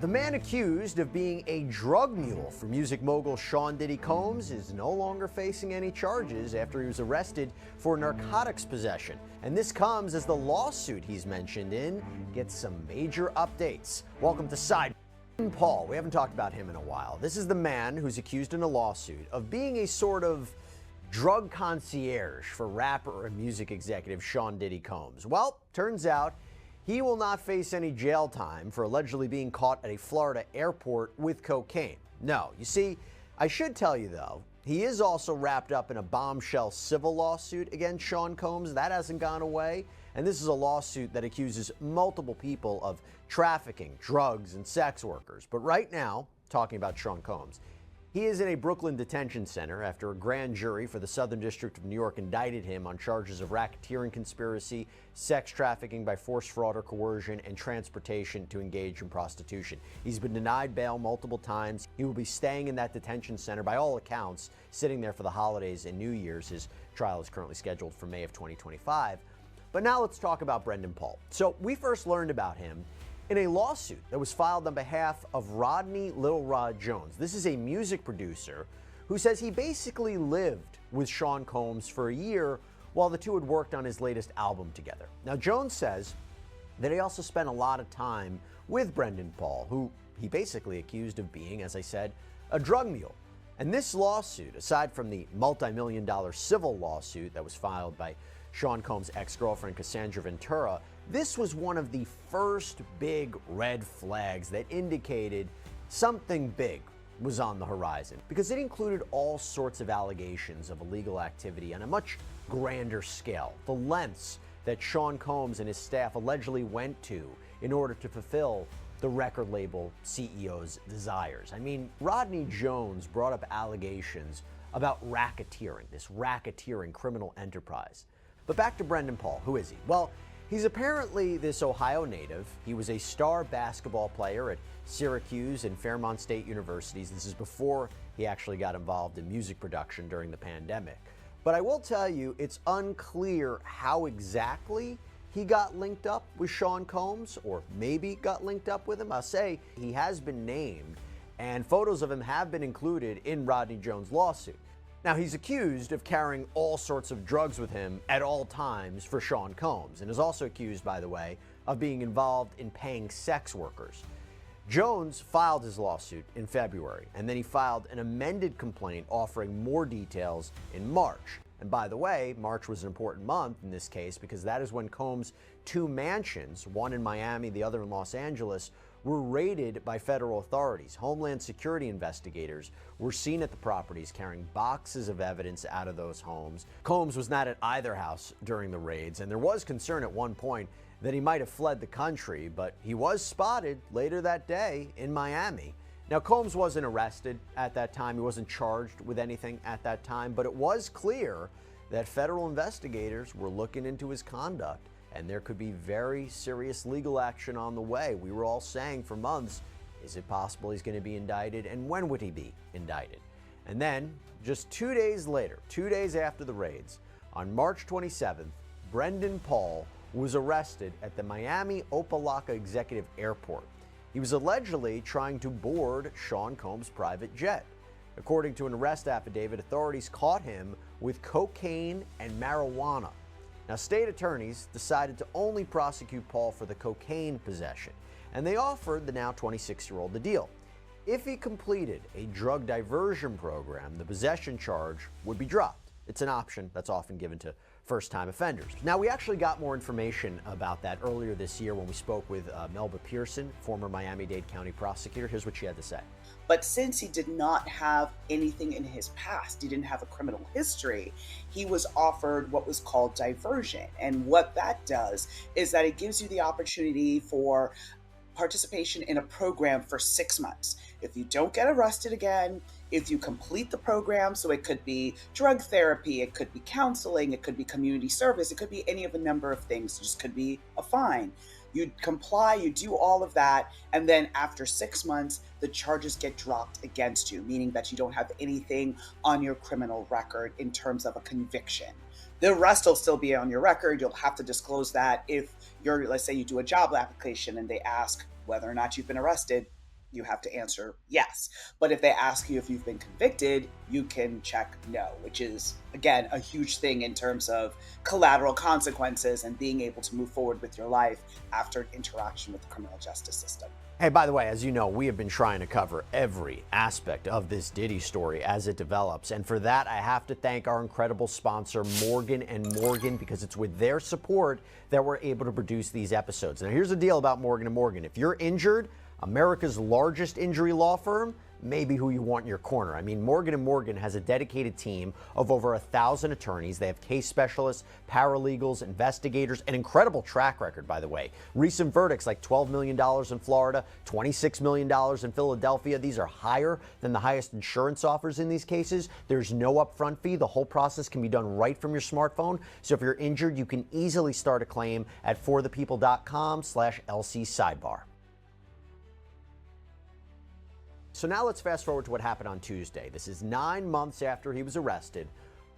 The man accused of being a drug mule for music mogul Sean Diddy Combs is no longer facing any charges after he was arrested for narcotics possession. And this comes as the lawsuit he's mentioned in gets some major updates. Welcome to Side. Paul, we haven't talked about him in a while. This is the man who's accused in a lawsuit of being a sort of drug concierge for rapper and music executive Sean Diddy Combs. Well, turns out he will not face any jail time for allegedly being caught at a Florida airport with cocaine. No, you see, I should tell you though, he is also wrapped up in a bombshell civil lawsuit against Sean Combs. That hasn't gone away. And this is a lawsuit that accuses multiple people of trafficking, drugs, and sex workers. But right now, talking about Sean Combs, he is in a Brooklyn detention center after a grand jury for the Southern District of New York indicted him on charges of racketeering conspiracy, sex trafficking by force, fraud, or coercion, and transportation to engage in prostitution. He's been denied bail multiple times. He will be staying in that detention center, by all accounts, sitting there for the holidays and New Year's. His trial is currently scheduled for May of 2025. But now let's talk about Brendan Paul. So we first learned about him in a lawsuit that was filed on behalf of Rodney Lil Rod Jones. This is a music producer who says he basically lived with Sean Combs for a year while the two had worked on his latest album together. Now, Jones says that he also spent a lot of time with Brendan Paul, who he basically accused of being, as I said, a drug mule. And this lawsuit, aside from the multi-million-dollar civil lawsuit that was filed by Sean Combs' ex-girlfriend Cassandra Ventura, this was one of the first big red flags that indicated something big was on the horizon, because it included all sorts of allegations of illegal activity on a much grander scale. The lengths that Sean Combs and his staff allegedly went to in order to fulfill the record label CEO's desires. I mean, Rodney Jones brought up allegations about racketeering, this racketeering criminal enterprise. But back to Brendan Paul. Who is he? Well, he's apparently this Ohio native. He was a star basketball player at Syracuse and Fairmont State Universities. This is before he actually got involved in music production during the pandemic. But I will tell you, it's unclear how exactly he got linked up with Sean Combs, or maybe got linked up with him. I'll say he has been named, and photos of him have been included in Rodney Jones' lawsuit. Now, he's accused of carrying all sorts of drugs with him at all times for Sean Combs, and is also accused, by the way, of being involved in paying sex workers. Jones filed his lawsuit in February, and then he filed an amended complaint offering more details in March. And by the way, March was an important month in this case because that is when Combs' two mansions, one in Miami, the other in Los Angeles, were raided by federal authorities. Homeland Security investigators were seen at the properties carrying boxes of evidence out of those homes. Combs was not at either house during the raids, and there was concern at one point that he might have fled the country, but he was spotted later that day in Miami. Now, Combs wasn't arrested at that time. He wasn't charged with anything at that time, but it was clear that federal investigators were looking into his conduct, and there could be very serious legal action on the way. We were all saying for months, is it possible he's going to be indicted, and when would he be indicted? And then, just 2 days later, 2 days after the raids, on March 27th, Brendan Paul was arrested at the Miami Opa-locka Executive Airport. He was allegedly trying to board Sean Combs' private jet. According to an arrest affidavit, authorities caught him with cocaine and marijuana. Now, state attorneys decided to only prosecute Paul for the cocaine possession, and they offered the now 26-year-old the deal. If he completed a drug diversion program, the possession charge would be dropped. It's an option that's often given to first-time offenders. Now, we actually got more information about that earlier this year when we spoke with Melba Pearson, former Miami-Dade County prosecutor. Here's what she had to say. But since he did not have anything in his past, he didn't have a criminal history, he was offered what was called diversion. And what that does is that it gives you the opportunity for participation in a program for 6 months. If you don't get arrested again, if you complete the program, so it could be drug therapy, it could be counseling, it could be community service, it could be any of a number of things, it just could be a fine. You comply, you do all of that, and then after 6 months, the charges get dropped against you, meaning that you don't have anything on your criminal record in terms of a conviction. The arrest will still be on your record. You'll have to disclose that if let's say you do a job application and they ask whether or not you've been arrested. you have to answer yes. But if they ask you if you've been convicted, you can check no, which is, again, a huge thing in terms of collateral consequences and being able to move forward with your life after interaction with the criminal justice system. Hey, by the way, as you know, we have been trying to cover every aspect of this Diddy story as it develops. And for that, I have to thank our incredible sponsor, Morgan & Morgan, because it's with their support that we're able to produce these episodes. Now, here's the deal about Morgan & Morgan. If you're injured, America's largest injury law firm, maybe who you want in your corner. I mean, Morgan & Morgan has a dedicated team of over 1,000 attorneys. They have case specialists, paralegals, investigators, an incredible track record, by the way. Recent verdicts like $12 million in Florida, $26 million in Philadelphia. These are higher than the highest insurance offers in these cases. There's no upfront fee. The whole process can be done right from your smartphone. So if you're injured, you can easily start a claim at forthepeople.com/LC sidebar. So now let's fast forward to what happened on Tuesday. This is 9 months after he was arrested.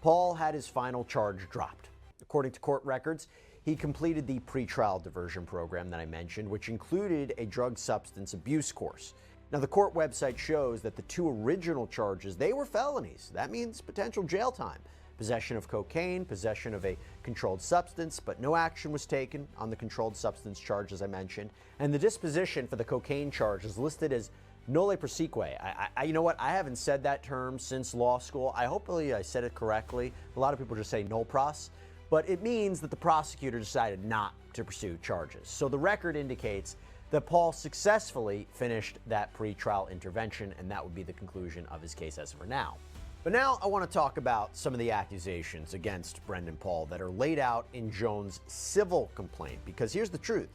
Paul had his final charge dropped. According to court records, he completed the pretrial diversion program that I mentioned, which included a drug substance abuse course. Now, the court website shows that the two original charges, they were felonies. That means potential jail time. Possession of cocaine, possession of a controlled substance, but no action was taken on the controlled substance charge, as I mentioned. And the disposition for the cocaine charge is listed as nolle prosequi. You know what? I haven't said that term since law school. Hopefully I said it correctly. A lot of people just say nolle pros, but it means that the prosecutor decided not to pursue charges. So the record indicates that Paul successfully finished that pretrial intervention, and that would be the conclusion of his case as of now. But now I want to talk about some of the accusations against Brendan Paul that are laid out in Jones' civil complaint, because here's the truth.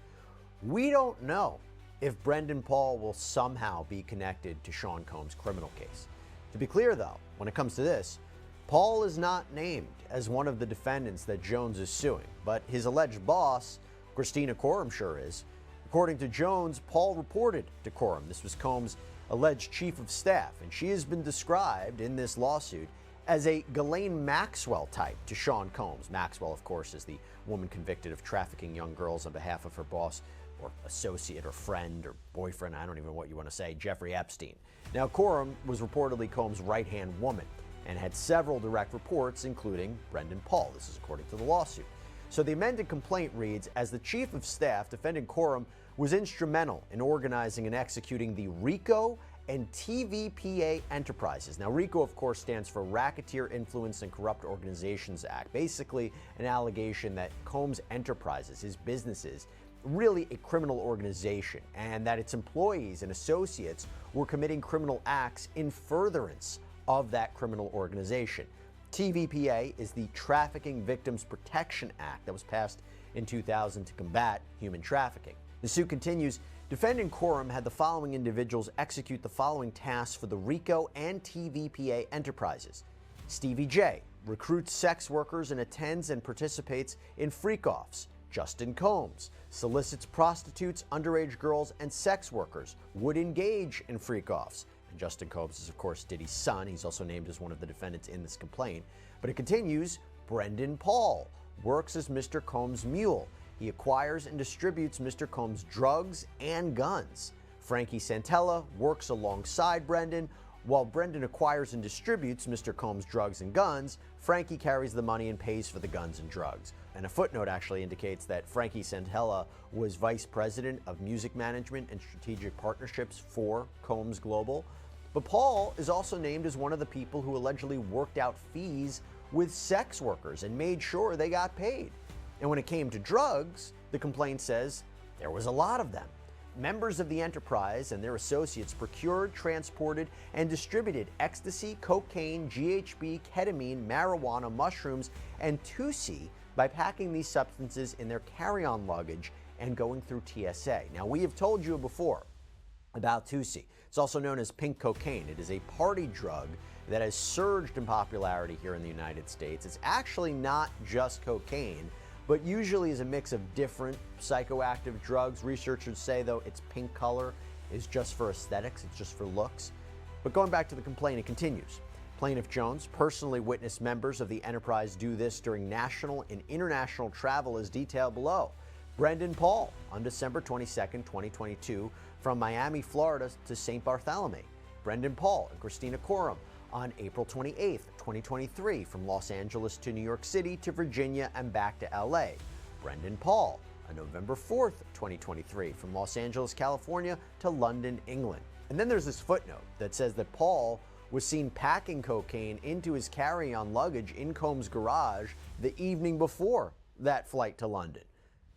We don't know if Brendan Paul will somehow be connected to Sean Combs' criminal case. To be clear, though, when it comes to this, Paul is not named as one of the defendants that Jones is suing, but his alleged boss, Christina Coram, sure is. According to Jones, Paul reported to Coram. This was Combs' alleged chief of staff, and she has been described in this lawsuit as a Ghislaine Maxwell type to Sean Combs. Maxwell, of course, is the woman convicted of trafficking young girls on behalf of her boss, or associate, or friend, or boyfriend, I don't even know what you want to say, Jeffrey Epstein. Now, Coram was reportedly Combs' right-hand woman and had several direct reports, including Brendan Paul. This is according to the lawsuit. So the amended complaint reads, as the chief of staff, defendant Coram was instrumental in organizing and executing the RICO and TVPA enterprises. Now, RICO, of course, stands for Racketeer Influence and Corrupt Organizations Act. Basically, an allegation that Combs' enterprises, his businesses, really a criminal organization, and that its employees and associates were committing criminal acts in furtherance of that criminal organization. TVPA is the Trafficking Victims Protection Act that was passed in 2000 to combat human trafficking. The suit continues. Defendant Coram had the following individuals execute the following tasks for the RICO and TVPA enterprises. Stevie J recruits sex workers and attends and participates in freak-offs. Justin Combs solicits prostitutes, underage girls, and sex workers, would engage in freak-offs. And Justin Combs is, of course, Diddy's son. He's also named as one of the defendants in this complaint. But it continues. Brendan Paul works as Mr. Combs' mule. He acquires and distributes Mr. Combs' drugs and guns. Frankie Santella works alongside Brendan. While Brendan acquires and distributes Mr. Combs' drugs and guns, Frankie carries the money and pays for the guns and drugs. And a footnote actually indicates that Frankie Santella was vice president of music management and strategic partnerships for Combs Global. But Paul is also named as one of the people who allegedly worked out fees with sex workers and made sure they got paid. And when it came to drugs, the complaint says there was a lot of them. Members of the enterprise and their associates procured, transported, and distributed ecstasy, cocaine, GHB, ketamine, marijuana, mushrooms, and 2C by packing these substances in their carry-on luggage and going through TSA. Now, we have told you before about 2C. It's also known as pink cocaine. It is a party drug that has surged in popularity here in the United States. It's actually not just cocaine, but usually is a mix of different psychoactive drugs. Researchers say, though, its pink color is just for aesthetics, it's just for looks. But going back to the complaint, it continues. Plaintiff Jones personally witnessed members of the enterprise do this during national and international travel as detailed below. Brendan Paul, on December 22, 2022, from Miami, Florida to St. Bartholomew. Brendan Paul and Christina Coram on April 28, 2023, from Los Angeles to New York City to Virginia and back to LA. Brendan Paul on November 4th, 2023, from Los Angeles, California to London, England. And then there's this footnote that says that Paul was seen packing cocaine into his carry-on luggage in Combs' garage the evening before that flight to London.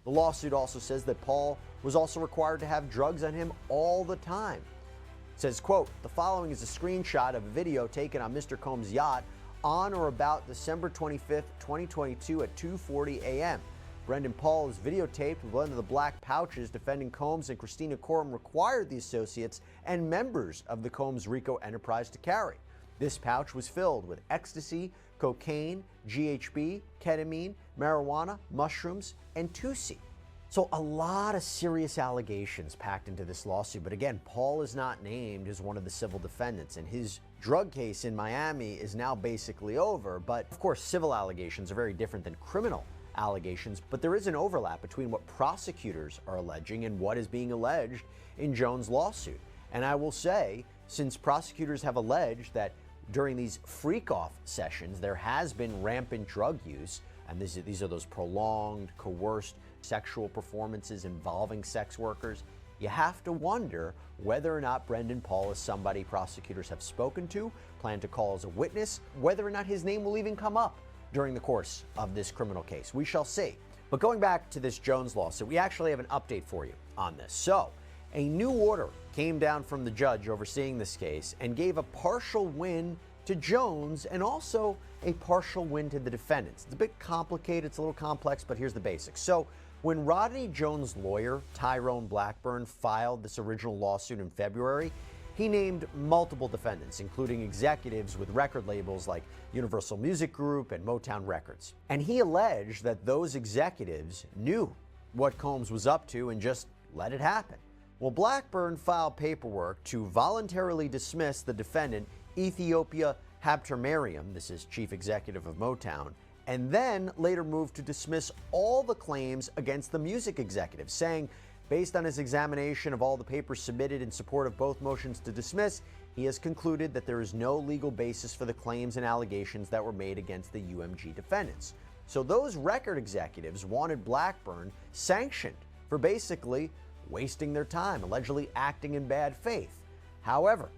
The lawsuit also says that Paul was also required to have drugs on him all the time. It says, quote, "The following is a screenshot of a video taken on Mr. Combs' yacht on or about December 25th, 2022 at 2:40 a.m. Brendan Paul is videotaped with one of the black pouches defending Combs and Christina Coram required the associates and members of the Combs RICO enterprise to carry. This pouch was filled with ecstasy, cocaine, GHB, ketamine, marijuana, mushrooms, and 2C. So a lot of serious allegations packed into this lawsuit. But again, Paul is not named as one of the civil defendants, and his drug case in Miami is now basically over. But of course, civil allegations are very different than criminal allegations, but there is an overlap between what prosecutors are alleging and what is being alleged in Jones' lawsuit. And I will say, since prosecutors have alleged that during these freak-off sessions there has been rampant drug use, and these are those prolonged, coerced sexual performances involving sex workers, you have to wonder whether or not Brendan Paul is somebody prosecutors have spoken to, plan to call as a witness, whether or not his name will even come up during the course of this criminal case. We shall see. But going back to this Jones lawsuit, we actually have an update for you on this. So, a new order came down from the judge overseeing this case and gave a partial win to Jones and also a partial win to the defendants. It's a bit complicated, it's a little complex, but here's the basics. So, when Rodney Jones' lawyer, Tyrone Blackburn, filed this original lawsuit in February, he named multiple defendants, including executives with record labels like Universal Music Group and Motown Records. And he alleged that those executives knew what Combs was up to and just let it happen. Well, Blackburn filed paperwork to voluntarily dismiss the defendant, Ethiopia Habtemariam, this is chief executive of Motown, and then later moved to dismiss all the claims against the music executive, saying, based on his examination of all the papers submitted in support of both motions to dismiss, he has concluded that there is no legal basis for the claims and allegations that were made against the UMG defendants. So those record executives wanted Blackburn sanctioned for basically wasting their time, allegedly acting in bad faith. However,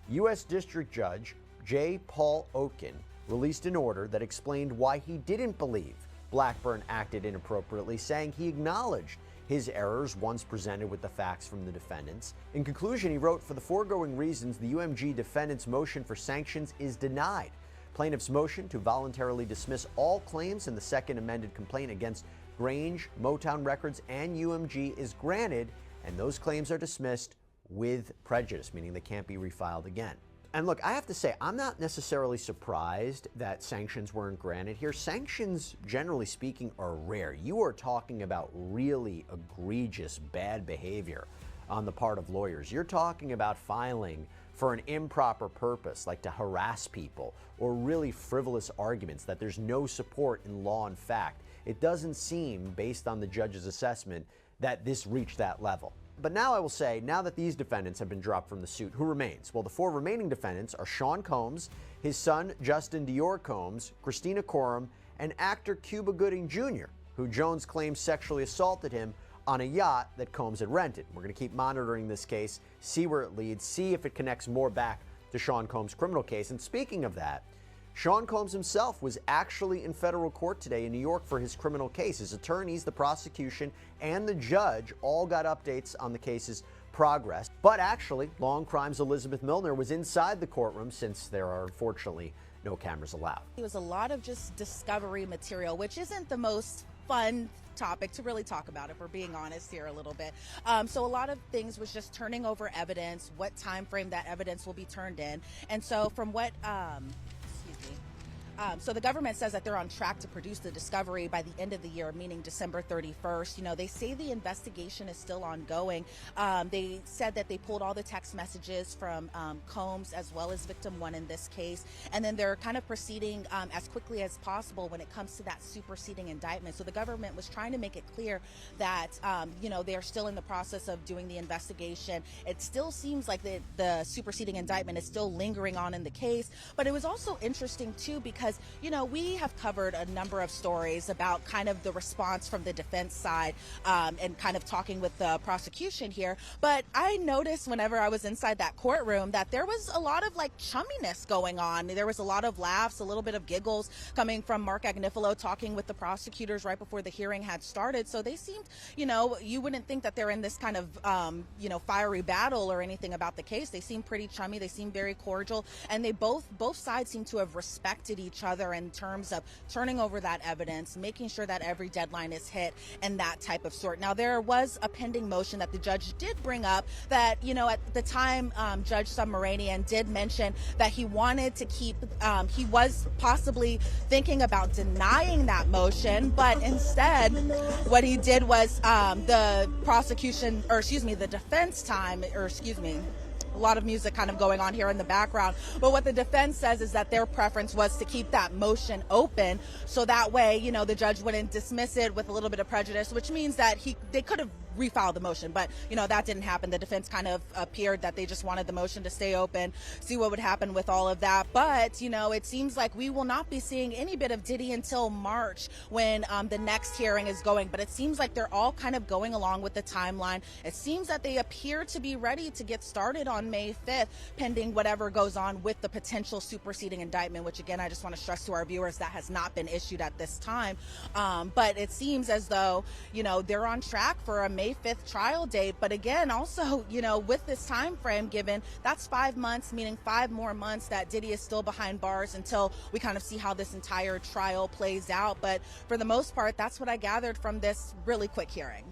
U.S. District Judge J. Paul Oken released an order that explained why he didn't believe Blackburn acted inappropriately, saying he acknowledged his errors once presented with the facts from the defendants. In conclusion, he wrote, "For the foregoing reasons, the UMG defendant's motion for sanctions is denied. Plaintiff's motion to voluntarily dismiss all claims in the second amended complaint against Grange, Motown Records, and UMG is granted, and those claims are dismissed with prejudice," meaning they can't be refiled again. And look, I have to say, I'm not necessarily surprised that sanctions weren't granted here. Sanctions, generally speaking, are rare. You are talking about really egregious bad behavior on the part of lawyers. You're talking about filing for an improper purpose, like to harass people, or really frivolous arguments that there's no support in law and fact. It doesn't seem, based on the judge's assessment, that this reached that level. But now I will say, now that these defendants have been dropped from the suit, who remains? Well, the four remaining defendants are Sean Combs, his son Justin Dior Combs, Christina Coram, and actor Cuba Gooding Jr., who Jones claims sexually assaulted him on a yacht that Combs had rented. We're going to keep monitoring this case, see where it leads, see if it connects more back to Sean Combs' criminal case. And speaking of that, Sean Combs himself was actually in federal court today in New York for his criminal case. His attorneys, the prosecution, and the judge all got updates on the case's progress. But actually, Law and Crime's Elizabeth Milner was inside the courtroom since there are unfortunately no cameras allowed. It was a lot of just discovery material, which isn't the most fun topic to really talk about, if we're being honest here a little bit. So a lot of things was just turning over evidence, what time frame that evidence will be turned in. And so from what So the government says that they're on track to produce the discovery by the end of the year, meaning December 31st. You know, they say the investigation is still ongoing. They said that they pulled all the text messages from Combs as well as victim one in this case. And then they're kind of proceeding as quickly as possible when it comes to that superseding indictment. So the government was trying to make it clear that, you know, they're still in the process of doing the investigation. It still seems like the superseding indictment is still lingering on in the case. But it was also interesting, too, because, you know, we have covered a number of stories about kind of the response from the defense side and kind of talking with the prosecution here. But I noticed whenever I was inside that courtroom that there was a lot of like chumminess going on. There was a lot of laughs, a little bit of giggles coming from Mark Agnifilo talking with the prosecutors right before the hearing had started. So they seemed, you know, you wouldn't think that they're in this kind of, you know, fiery battle or anything about the case. They seem pretty chummy. They seem very cordial. And they both sides seem to have respected each other in terms of turning over that evidence, making sure that every deadline is hit and that type of sort. Now, there was a pending motion that the judge did bring up that, you know, at the time, Judge Submaranian did mention that he wanted to keep, he was possibly thinking about denying that motion, but instead what he did was the prosecution, or excuse me, the defense time, or excuse me, a lot of music kind of going on here in the background. But what the defense says is that their preference was to keep that motion open so that way, you know, the judge wouldn't dismiss it with a little bit of prejudice, which means that they could have refiled the motion. But, you know, that didn't happen. The defense kind of appeared that they just wanted the motion to stay open, see what would happen with all of that. But, you know, it seems like we will not be seeing any bit of Diddy until March when the next hearing is going. But it seems like they're all kind of going along with the timeline. It seems that they appear to be ready to get started on May 5th, pending whatever goes on with the potential superseding indictment, which again, I just want to stress to our viewers that has not been issued at this time. But it seems as though, you know, they're on track for a May 5th trial date. But again, also, you know, with this time frame given, that's 5 months, meaning 5 more months that Diddy is still behind bars until we kind of see how this entire trial plays out. But for the most part, that's what I gathered from this really quick hearing.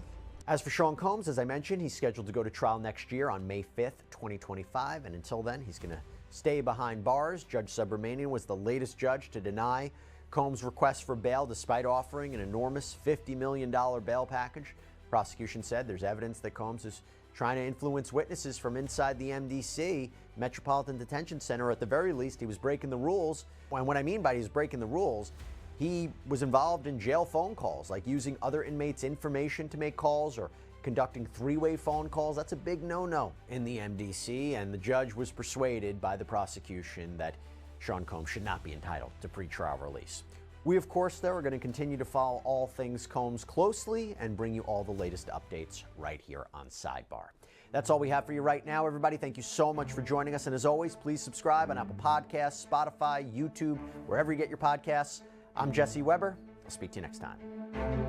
As for Sean Combs, as I mentioned, he's scheduled to go to trial next year on May 5th, 2025. And until then, he's going to stay behind bars. Judge Subramanian was the latest judge to deny Combs' request for bail despite offering an enormous $50 million bail package. Prosecution said there's evidence that Combs is trying to influence witnesses from inside the MDC, Metropolitan Detention Center. At the very least, he was breaking the rules. And what I mean by he's breaking the rules, he was involved in jail phone calls, like using other inmates' information to make calls or conducting three-way phone calls. That's a big no-no in the MDC, and the judge was persuaded by the prosecution that Sean Combs should not be entitled to pretrial release. We, of course, though, are going to continue to follow all things Combs closely and bring you all the latest updates right here on Sidebar. That's all we have for you right now, everybody. Thank you so much for joining us. And as always, please subscribe on Apple Podcasts, Spotify, YouTube, wherever you get your podcasts. I'm Jesse Weber. I'll speak to you next time.